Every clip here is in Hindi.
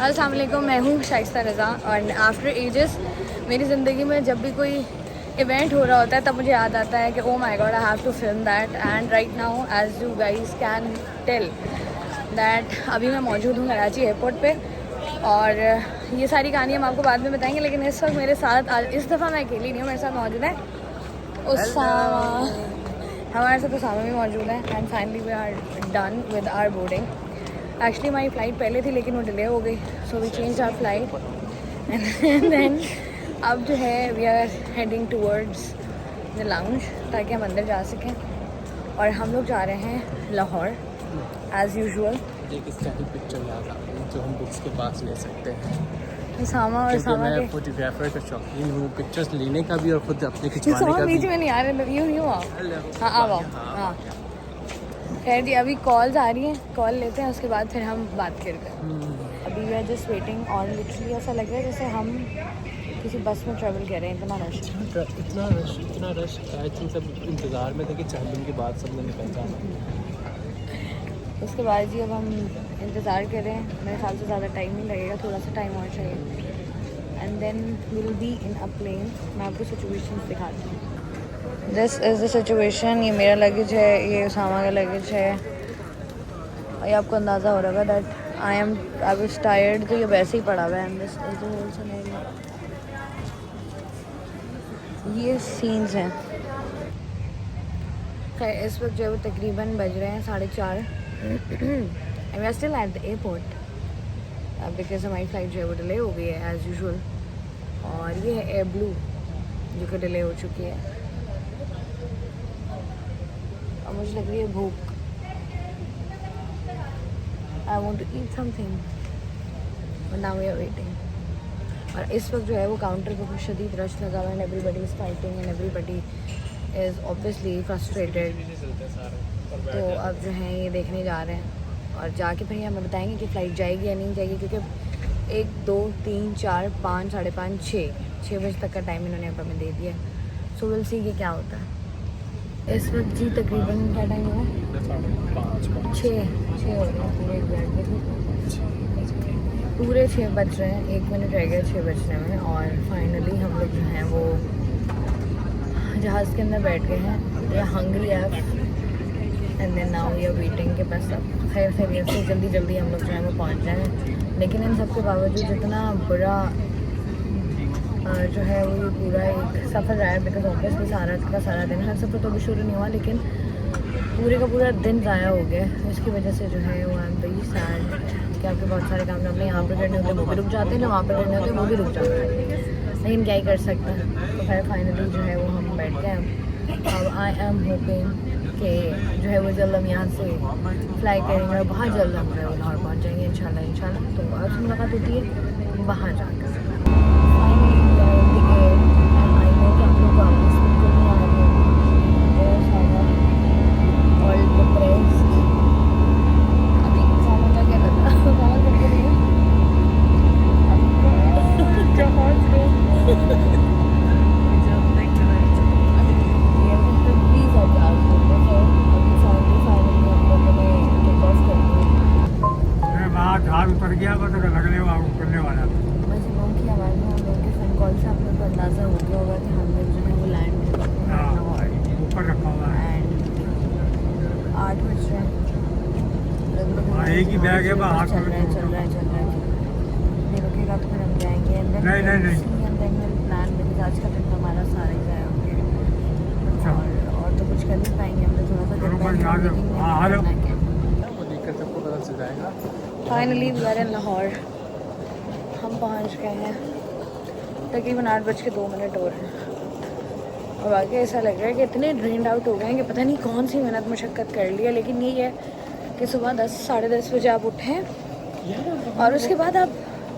अस्सलाम वालेकुम, मैं हूँ शाइस्ता रज़ा और आफ्टर एजेस मेरी ज़िंदगी में जब भी कोई इवेंट हो रहा होता है तब मुझे याद आता है कि oh my god I have to film that. And right now as you guys can tell that अभी मैं मौजूद हूँ कराची एयरपोर्ट पे और ये सारी कहानी हम आपको बाद में बताएंगे। लेकिन इस वक्त मेरे साथ आज इस दफ़ा मैं अकेली नहीं हूँ, मेरे साथ मौजूद है उसामा। हमारे साथ उसामा भी मौजूद है। And finally we are done with our boarding. Actually हमारी फ़्लाइट पहले थी लेकिन वो डिले हो गई, so we change our flight and then अब जो है we are heading towards the lounge ताकि हम अंदर जा सकें। और हम लोग जा रहे हैं लाहौर एज़ यूजुअल। एक स्टैटिक पिक्चर याद आ गई जो हम बुक्स के पास ले सकते हैं। सामा और क्योंकि सामा मैं के फोटोग्राफर का शौकीन हूँ, पिक्चर्स लेने का भी और खुद अपने सामा खिंचवाने का बीच भी। में नहीं आ रहे, यूँ आओ। हाँ अब आओ। हाँ खैर जी, अभी कॉल्स आ रही हैं, कॉल लेते हैं उसके बाद फिर हम बात करते हैं। अभी वी आर जस्ट वेटिंग और लिटरली ऐसा लग रहा है जैसे हम किसी बस में ट्रैवल कर रहे हैं, इतना रश। इतना रश आई थिंक सब इंतज़ार में थे कि 4 दिन के बाद सब ने निकल जाना। उसके बाद जी अब हम इंतज़ार कर रहे हैं। मेरे ख्याल से ज़्यादा टाइम नहीं लगेगा, थोड़ा सा टाइम और चाहिए। And then will be in a plane. मैं आपको सिचुएशन दिखाती हूँ। This is the situation. ये मेरा लगेज है, ये उसामा का लगेज है। और ये आपको अंदाज़ा हो रहा है दैट आई वाज टायर्ड, तो ये वैसे ही पड़ा हुआ है। And this is the whole scenario. ये सीन्स हैं। खैर इस वक्त जो है वो तकरीबन बज रहे हैं 4:30 and we are still at the airport because हमारी फ़्लाइट जो है वो डिले हो गई है एज़ यूजुअल। और ये है एयर ब्लू जो कि डिले हो चुकी है। और मुझे लग रही है भूख। I want to eat something but now we are waiting. और इस वक्त जो है वो काउंटर पर कुछ शदीद रश लगा हुआ है and everybody is fighting and everybody is obviously frustrated. तो अब जो है ये देखने जा रहे हैं और जाके फिर हमें बताएंगे कि फ़्लाइट जाएगी या नहीं जाएगी। क्योंकि 1 2 3 4 5 5:30 6 बजे तक का टाइम इन्होंने अब हमें दे दिया। सो विल सी कि क्या होता है। इस वक्त जी तकरीबन क्या टाइम हुआ है? 6 हो गए पूरे पूरे 6 बज रहे हैं। 1 मिनट रह गया 6 बजने में। और फाइनली हम लोग जो हैं वो जहाज़ के अंदर बैठ गए हैं। ये hungry F and then now we are waiting के बस अब खैर खैरियत से जल्दी हम लोग जो है वो पहुँच जाए। लेकिन इन सब के बावजूद जितना बुरा जो है वो ये पूरा एक सफ़र रहा है बिकॉज ऑब्वियसली सारा का सारा दिन, हर सफ़र तो अभी शुरू नहीं हुआ लेकिन पूरे का पूरा दिन ज़ाया हो गया। इसकी वजह से जो है वो आई एम वेरी सैड कि आपके बहुत सारे काम अपने यहाँ पर करने होते हैं वो भी रुक जाते हैं, जो वहाँ पर करने होते हैं वो भी रुक जाते हैं। लेकिन क्या ही कर सकते हैं। तो खैर फाइनली जो है वो हम बैठ गए। अब आई एम होपिंग कि जो है वो जल्द हम यहाँ से फ्लाई करेंगे और बहुत जल्द हम जो है वो लाहौर पहुँच जाएंगे इंशाल्लाह। तो आज मुलाकात होती है वहाँ जाकर। उतर गया बस लगने करने वाला। बस लोगों की आवाज़ में हम लोगों के फ़ोन कॉल से आप लोग को अंदाज़ा हो गया होगा कि हम लोग जो है वो लैंड ऊपर रखा हुआ है। एंड 8 बज रहे हैं। एक ही बैग है बाहर चल रहा है फिर रुकेगा तो फिर हम जाएंगे अंदर। नहीं प्लान बिकॉज आज का दिन तो हमारा सारा ही जाया हो गया। और तो कुछ कर नहीं पाएंगे, हम लोग थोड़ा सा finally we are in Lahore. हम पहुंच गए हैं। तकरीबन 8:02 हो रहे हैं और वाकई ऐसा लग रहा है कि इतने ड्रेन्ड आउट हो गए हैं कि पता नहीं कौन सी मेहनत मुशक्क़त कर लिया। लेकिन ये है कि सुबह 10 साढ़े 10 बजे आप उठें और उसके बाद आप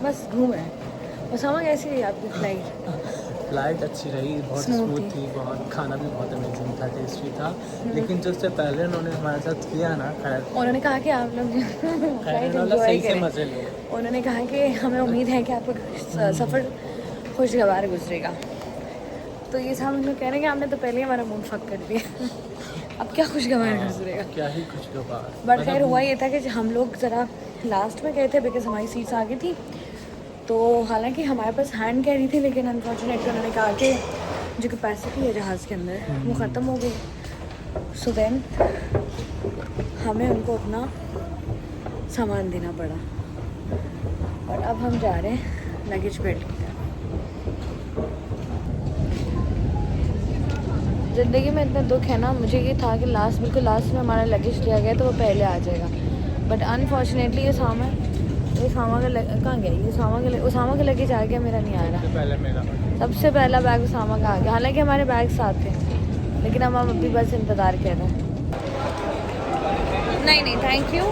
बस घूम रहे हैं। उसामा कैसी रही आपकी फ्लाइट अच्छी रही, बहुत स्मूथ थी, बहुत खाना भी बहुत अमेजिंग था, टेस्टी था। लेकिन जो उससे पहले उन्होंने हमारे साथ किया ना, खैर उन्होंने कहा कि आप लोग फ्लाइट एंजॉय सही से करें। मज़े लो। उन्होंने कहा कि हमें उम्मीद है कि आपका सफ़र खुशगवार गुजरेगा। तो ये सब हम लोग कह रहे हैं कि आपने तो पहले ही हमारा मूड फक कर दिया। अब क्या खुशगवार गुजरेगा, क्या ही खुशगवार। बट खैर हुआ ये था कि हम लोग ज़रा लास्ट में गए थे बिकॉज हमारी सीट्स आगे थी। तो हालांकि हमारे पास हैंड कैरी थी, लेकिन अनफॉर्चुनेटली उन्होंने कहा कि जो कैपेसिटी है जहाज़ के अंदर वो ख़त्म हो गई। सो देन हमें उनको अपना सामान देना पड़ा और अब हम जा रहे हैं लगेज बेल्ट की तरफ। ज़िंदगी में इतना दुख है ना, मुझे ये था कि बिल्कुल लास्ट में हमारा लगेज दिया गया तो वो पहले आ जाएगा, बट अनफॉर्चुनेटली ये सामा कहाँ गया, ये उसामा का लगेज आ गया, मेरा नहीं आ रहा। पहले मेरा सबसे पहला बैग उसामा का आ गया, हालांकि हमारे बैग साथ थे, लेकिन हम अभी बस इंतज़ार कर रहे हैं। नहीं थैंक यू।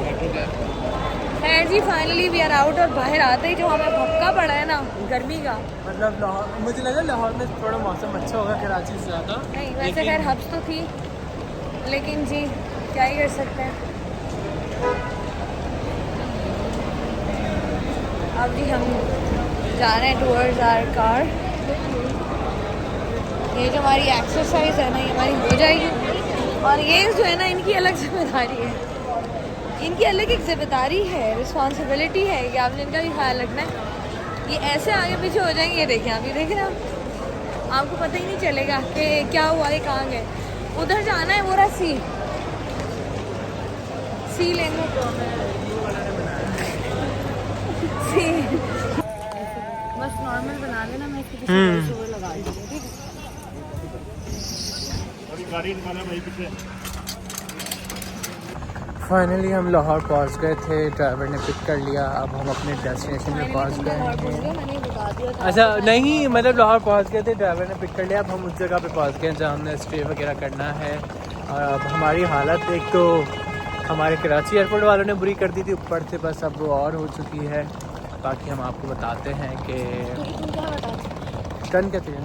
खैर जी फाइनली वी आर आउट, और बाहर आते ही जो हमें भक्का पड़ा है ना गर्मी का, मतलब लाहौर, मुझे लगा लाहौर में थोड़ा मौसम अच्छा होगा कराची से ज़्यादा। नहीं वैसे खैर हब्स तो थी, लेकिन जी क्या ही कर सकते हैं। अब जी हम जा रहे हैं टूवर्ड्स आवर कार। ये जो हमारी एक्सरसाइज है ना ये हमारी हो जाएगी, और ये जो है ना इनकी अलग जिम्मेदारी है, इनकी अलग एक जिम्मेदारी है, रिस्पॉन्सिबिलिटी है कि आपने इनका भी ख्याल रखना है। ये ऐसे आगे पीछे हो जाएंगे, ये देखें आप, ये देखें ना, आपको पता ही नहीं चलेगा कि क्या हुआ है, कहाँ गए। उधर जाना है वो रहा सी लेने को, सी बस नॉर्मल बना लेना, मैं इसकी पीछे वो लगा दूँगी, ठीक है। फाइनली हम लाहौर पहुंच गए थे, ड्राइवर ने पिक कर लिया, अब हम अपने डेस्टिनेशन में पहुंच गए हैं। अच्छा नहीं, मतलब लाहौर पहुंच गए थे, ड्राइवर ने पिक कर लिया, अब हम उस जगह पे पहुंच गए हैं जहाँ हमने स्टे वगैरह करना है। और अब हमारी हालत एक तो हमारे कराची एयरपोर्ट वालों ने बुरी कर दी थी, ऊपर से बस अब वो और हो चुकी है। बाकी हम आपको बताते हैं कि टर्न कहते हैं,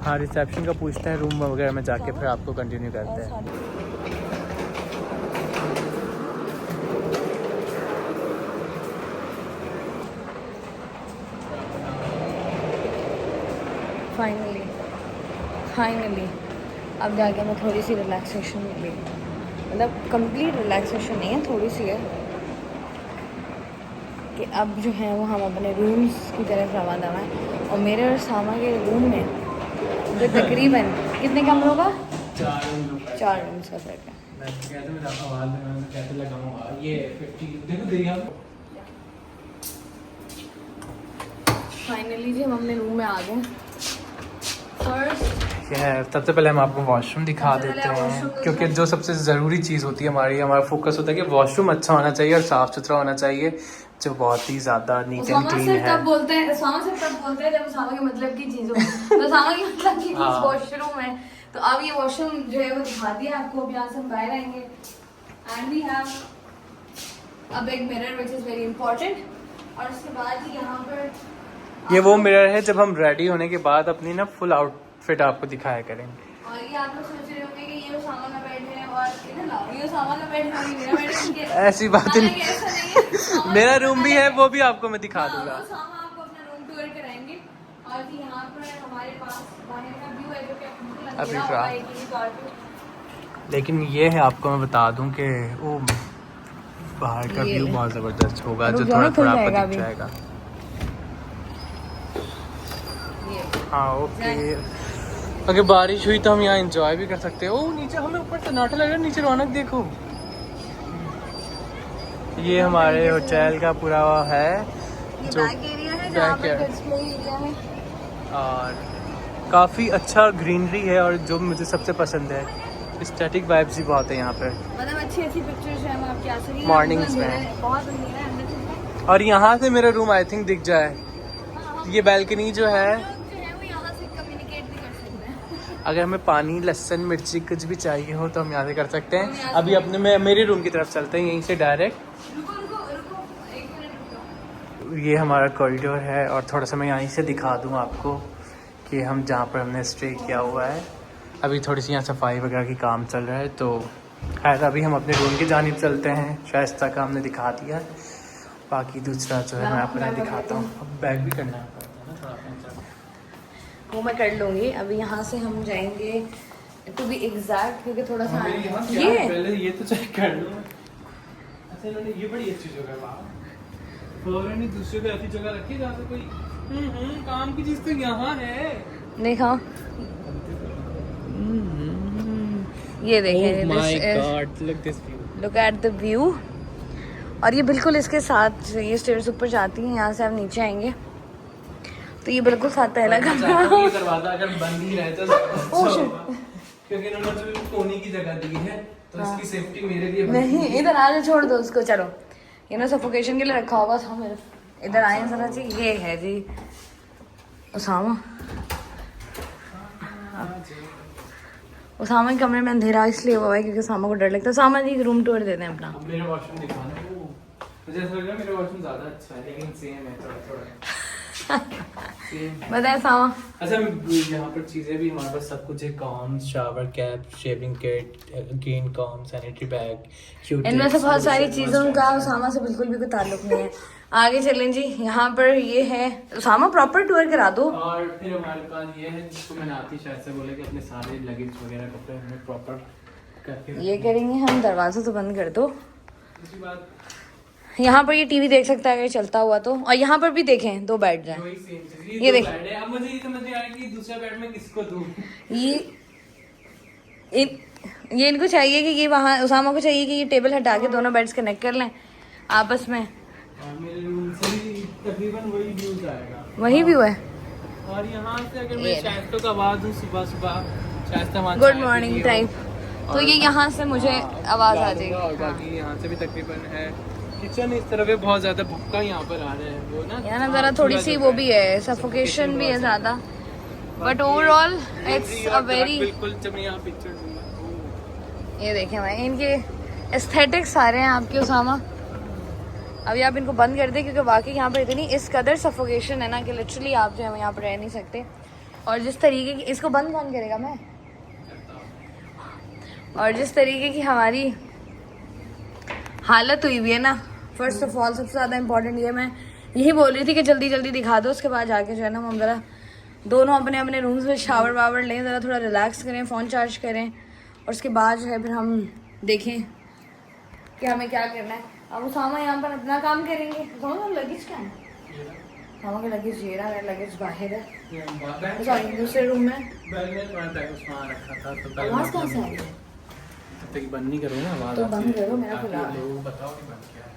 हाँ रिसेप्शन का पूछते हैं, रूम वगैरह में जाके फिर आपको कंटिन्यू करते हैं। फाइनली अब जाके मैं थोड़ी सी रिलैक्सेशन मिली, मतलब कंप्लीट रिलैक्सेशन नहीं है, थोड़ी सी है कि अब जो है वो हम अपने रूम्स की तरफ रवाना हैं। और मेरे और सामा के रूम में जो तकरीबन कितने कमरों का 4 रूम्स का सेट है। फाइनली जी हम अपने रूम में आ गए। सबसे पहले हम आपको वॉशरूम दिखा देते हैं, क्योंकि जो सबसे ज़रूरी चीज़ होती है हमारा फोकस होता है कि वॉशरूम अच्छा होना चाहिए और साफ़ सुथरा होना चाहिए, जो बहुत ही ज़्यादा नीट एंड क्लीन है। तब बोलते हैं जब उसामा के मतलब की चीज़ हो, तो उसामा के मतलब की चीज़ वॉशरूम है। तो अब ये वॉशरूम जो है वो दिखा दिया आपको, अब यहाँ से हम बाहर आएंगे and we have a big mirror which is very important. और उसके बाद ही यहाँ पर ये वो मिरर है जब हम रेडी होने के बाद अपनी ना फुल आउटफिट आपको दिखाया करेंगे। और ये आप लोग सोच रहे होंगे कि ये उसामा का बेड है और इधर लाओ ये उसामा का बेड है, मेरा बेड है, ऐसी बात नहीं, मेरा रूम भी है, वो भी आपको मैं दिखा दूंगा। उसामा आपको अपना रूम टूर कराएंगे। और जी यहाँ पर हमारे पास बाहर का व्यू है जो कि आपको अभी लग रहा होगा, लेकिन ये है, आपको मैं बता दूं कि वो बाहर का व्यू बहुत ज़बरदस्त होगा, जो थोड़ा थोड़ा आपको दिख जाएगा। हाँ ओके, अगर बारिश हुई तो हम यहाँ एंजॉय भी कर सकते हैं। ओ नीचे हमें ऊपर सन्नाटा लग रहा है, नीचे रौनक देखो। ये हमारे होटल का पूरा है जो बैक एरिया है जहाँ पर डिस्प्ले एरिया है, और काफ़ी अच्छा ग्रीनरी है, और जो मुझे सबसे पसंद है स्टैटिक वाइब्स भी बहुत है यहाँ पे, मतलब अच्छी पिक्चर्स हैं आपके आसपास मॉर्निंग्स में बहुत अंधेरा है अंदर। और यहाँ से मेरा रूम आई थिंक दिख जाए, ये बैल्कनी जो है, अगर हमें पानी लहसुन मिर्ची कुछ भी चाहिए हो तो हम यहाँ से कर सकते हैं। अभी अपने मेरे रूम की तरफ चलते हैं यहीं से डायरेक्ट। ये हमारा कॉरिडोर है, और थोड़ा सा मैं यहीं से दिखा दूँ आपको कि हम जहाँ पर हमने स्टे किया हुआ है। अभी थोड़ी सी यहाँ सफाई वगैरह की काम चल रहा है, तो खैर अभी हम अपने रूम की जानिब चलते हैं। शाइस्ता का हमने दिखा दिया, बाकी दूसरा जो है मैं अपना दिखाता हूँ। अब बैग भी करना है, वो मैं कर लूँगी। अभी यहाँ से हम जाएंगे टू बी एग्जैक्ट, क्योंकि थोड़ा सा ये पहले ये तो चेक कर लो। अच्छा इन्होंने ये बड़ी अच्छी जगह है वहाँ। फ्लोर ने दूसरे पे ऐसी जगह रखी जहाँ से कोई काम की चीज तो यहाँ है। देखा ये देखें, लुक एट द व्यू। और ये बिल्कुल इसके साथ ये स्टेयर्स ऊपर जाती हैं, यहाँ से आप नीचे आएंगे तो ये बिल्कुल साथ पहला कमरा। दरवाजा अगर बंद ही रहे तो क्योंकि इन्होंने तो कोने की जगह दी है तो इसकी सेफ्टी मेरे लिए नहीं, इधर आने छोड़ दो उसको। चलो ये ना सफोकेशन के लिए रखा होगा। हम इधर आए जरा जी। ये है जी उसामा। उसामा के कमरे में अंधेरा इसलिए हुआ है क्योंकि उसामा को डर लगता है। उसामा जी रूम टूर देते हैं अपना। मेरा वॉशरूम दिखाना। मुझे ऐसा लग रहा है मेरा वॉशरूम ज्यादा अच्छा है लेकिन सेम है थोड़ा बताए सामा। अच्छा यहाँ पर चीजें भी हमारे पास सब कुछ है। Combs, shower cap, shaving kit, again comb, sanitary bag, इनमें से बहुत सारी चीजों का उसामा से बिल्कुल भी कोई ताल्लुक नहीं है। आगे चलें जी। यहाँ पर ये है उसामा, प्रॉपर टूर करा दो। और फिर हमारे पास ये है जिसको मैंने आती शायद से बोला कि अपने सारे लगेज वगैरह कपड़े हमें प्रॉपर करके ये करेंगे हम। दरवाजा तो बंद कर दो। दूसरी बात यहाँ पर ये टीवी देख सकता है अगर चलता हुआ तो। और यहाँ पर भी देखें 2 बेड हैं। ये देख। अब मुझे ये समझ नहीं आया कि दूसरा बेड में किसको दूं। ये इनको चाहिए कि ये वहाँ उसामा को चाहिए कि ये टेबल हटा के दोनों बेड्स कनेक्ट कर लें आपस में। और मेरे रूम से भी तकरीबन वही व्यूज आएगा। वही व्यू है। और यहाँ से अगर मैं शायस्तों का आवाज दूं सुबह शायस्ता गुड मॉर्निंग टाइप तो ये यहाँ से मुझे आवाज आ जाएगी। और बाकी यहाँ से भी तकरीबन है। किचन इस तरफ है, बहुत ज्यादा भुक्का यहाँ पर आ रहा है वो ना। यहाँ ना जरा थोड़ी सी वो भी है, सफोकेशन भी है ज्यादा। But overall it's a very. बिल्कुल जब मैं यहाँ पिक्चर दूंगा। ये देखें भाई इनके एस्थेटिक्स सारे हैं आपके उसामा। अभी आप इनको बंद कर दें क्योंकि वाकई यहाँ पर इतनी इस कदर सफोकेशन है ना कि लिटरली आप जो है यहाँ पर रह नहीं सकते। और जिस तरीके की इसको बंद कौन करेगा मैं। और जिस तरीके की हमारी हालत हुई हुई है ना, फर्स्ट ऑफ ऑल सबसे ज़्यादा इम्पोर्टेंट ये मैं यही बोल रही थी कि जल्दी जल्दी दिखा दो। उसके बाद जाके जो है ना हम ज़रा दोनों अपने अपने रूम्स में शावर वावर लें, ज़रा थोड़ा रिलैक्स करें, फ़ोन चार्ज करें और उसके बाद जो है फिर हम देखें कि हमें क्या करना है। अब उसामा यहाँ पर अपना काम करेंगे। उसामा लगेज क्या है? उसामा का लगेज ये रहा है, लगेज बाहर है सॉरी दूसरे रूम में। आवाज़ कहाँ से आ रही है? बंद नहीं करो ना आवाज। तो बंद करो, मेरा खुला है। बताओ कि बंद किया है।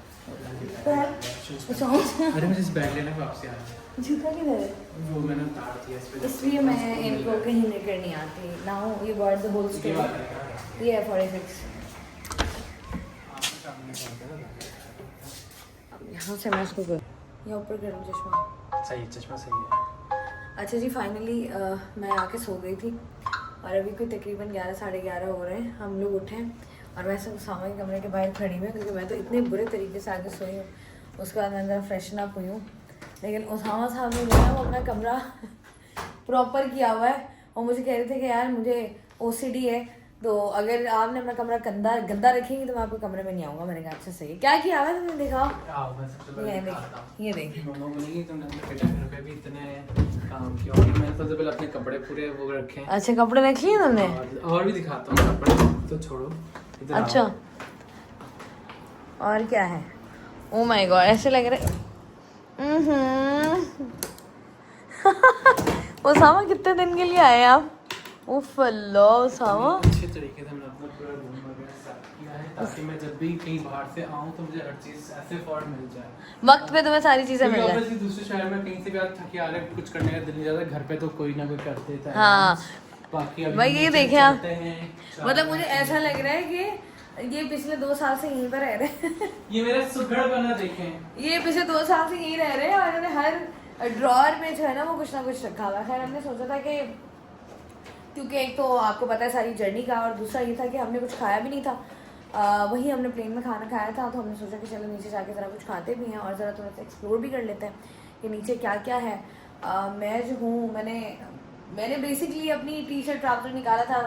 अरे मुझे इस बैग लेना वापस आ रहा जूता किधर है? वो मैंने उतार दिया इस पे। इसलिए मैं इनको कहीं लेकर नहीं आती। Now you got the whole story. ये है 46। यहाँ से मैं इसको यहाँ ऊपर करूँ चश्मा। सही चश्मा सही है। अच्छा जी फाइनली मैं आके सो गई थी और अभी कोई तकरीबन 11 साढ़े 11 हो रहे हैं। हम लोग उठे और मैं सब उसामा के कमरे के बाहर खड़ी हुई क्योंकि मैं तो इतने बुरे तरीके से आगे सोई हूँ। उसके बाद मैं ज़रा फ्रेशन अप हुई हूँ लेकिन उसामा साहब ने जो है वो अपना कमरा प्रॉपर किया हुआ है और मुझे कह रहे थे कि यार मुझे OCD है तो अगर आपने अपना कमरा गंदा रखेंगी तो मैं आपके कमरे में नहीं आऊँगा। मैंने कहा अच्छा सही है। क्या किया हुआ है तुमने देखा? ये देखिए मम्मा बोलेंगी तुमने अपने पिटाई पे भी इतने काम किया। और मैंने सबसे पहले अपने कपड़े पूरे वो रखे हैं। अच्छा कपड़े रख लिए तुमने? और भी दिखाता हूँ कपड़े तो छोड़ो। अच्छा और क्या है? ओ माय गॉड ऐसे लग रहे। उसामा कितने दिन के लिए आए आप? उफ अल्लाह उसामा। अच्छे तरीके से मैंने अपना पूरा रूम वगैरह सेट किया है ताकि मैं जब भी कहीं बाहर से आऊँ तो मुझे हर चीज़ ऐसे फौरन मिल जाए। वक्त पे तुम्हें सारी चीजें मिल जाए। दूसरे शहर में कहीं से भी आप थके आ रहे कुछ करने का दिल नहीं जाता। घर पे तो कोई ना कोई कर देता है। हाँ बाकी भाई ये देखें आप। मतलब मुझे ऐसा लग रहा है कि ये पिछले 2 साल से यहीं पर रह रहे हैं। ये मेरा सुघड़ बना देखें। ये पिछले 2 साल से यहीं रह रहे हैं और इन्होंने हर ड्रॉअर में जो है ना वो कुछ ना कुछ रखा हुआ है। खैर हमने सोचा था कि क्योंकि एक तो आपको पता है सारी जर्नी का और दूसरा ये था कि हमने कुछ खाया भी नहीं था। वही हमने प्लेन में खाना खाया था तो हमने सोचा कि चलो नीचे जाके ज़रा कुछ खाते भी हैं और ज़रा थोड़ा सा एक्सप्लोर भी कर लेते हैं कि नीचे क्या क्या है। मैं जो हूँ मैंने बेसिकली अपनी टी-शर्ट ट्राउज़र निकाला था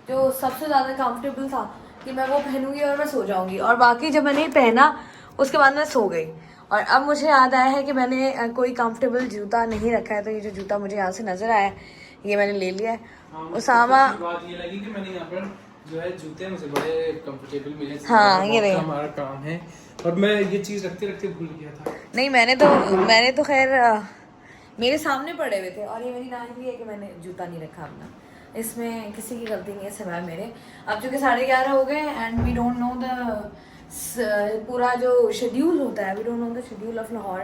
जो सबसे ज़्यादा कंफर्टेबल था कि मैं वो पहनूंगी और मैं सो जाऊँगी। और बाकी जब मैंने पहना उसके बाद मैं सो गई। और अब मुझे याद आया है कि मैंने कोई कंफर्टेबल जूता नहीं रखा है तो ये जो जूता मुझे यहाँ से नज़र आया ये मैंने ले लिया है। उसामा बात ये लगी कि मैंने यहाँ पर जो है जूते मुझे बड़े कंफर्टेबल मिले। हाँ, ये देख। हमारा काम है और मैं ये चीज़ रखते रखते भूल गया था। नहीं मैंने तो खैर मेरे सामने पड़े हुए थे और ये मेरी नानी भी है कि मैंने जूता नहीं रखा अपना। इसमें किसी की गलती नहीं है सिवाय मेरे। अब चूँकि 11:30 हो गए and we don't know the पूरा जो शेड्यूल होता है, we don't know the schedule of Lahore.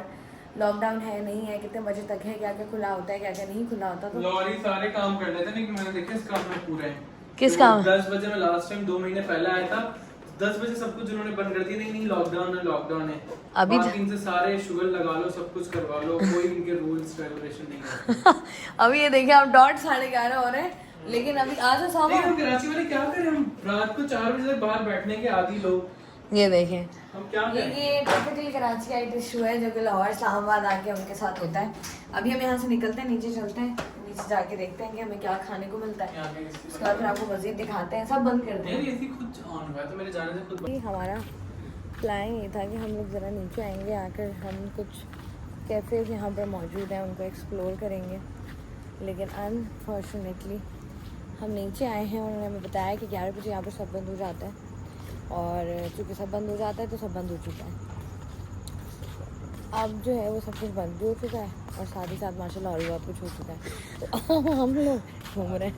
Lockdown है नहीं है, कितने बजे तक है, क्या क्या खुला होता है, क्या क्या नहीं खुला होता। तो लॉरी सारे काम कर लेते लेकिन मैंने देखा इस काम में पूरे हैं। किस तो काम? 10 बजे मैं लास्ट टाइम 2 महीने पहले आया था, 10 बजे सब कुछ उन्होंने बंद कर दिया। नहीं लॉकडाउन है अभी बाकी इनसे सारे शुगर लगा लो, सब कुछ करवा लो, कोई इनके रूल्स रेगुलेशन नहीं है। अभी ये देखिए आप डॉट 11:30 हो रहे हैं, लेकिन अभी आज तो सामा हम कराची वाले क्या करें, हम रात को 4 बजे तक बाहर बैठने के आदी लोग, ये देखें। हम क्या करें। ये टिपिकल कराची का एक इशू है जो कि लाहौर इस्लामाबाद आके उनके साथ होता है। अभी हम यहाँ से निकलते हैं, नीचे चलते हैं, नीचे जाके देखते हैं कि हमें क्या खाने को मिलता है। उसके बाद फिर आपको मस्जिद दिखाते हैं। सब बंद करते हैं। मेरी ऐसी खुद ऑन हुआ तो मेरे जाने से खुद हमारा प्लान ये था कि हम लोग ज़रा नीचे आएंगे, आकर हम कुछ कैफ़ेज़ यहाँ पर मौजूद हैं उनको एक्सप्लोर करेंगे, लेकिन अनफॉर्चुनेटली हम नीचे आए हैं और उन्होंने हमें बताया कि 11 बजे यहाँ पर सब बंद हो जाता है और चूँकि सब बंद हो जाता है तो सब बंद हो चुका है। अब जो है वो सब कुछ बंद भी हो चुका है और साथ ही साथ माशाल्लाह और भी बहुत कुछ हो चुका है। तो हम लोग घूम रहे हैं।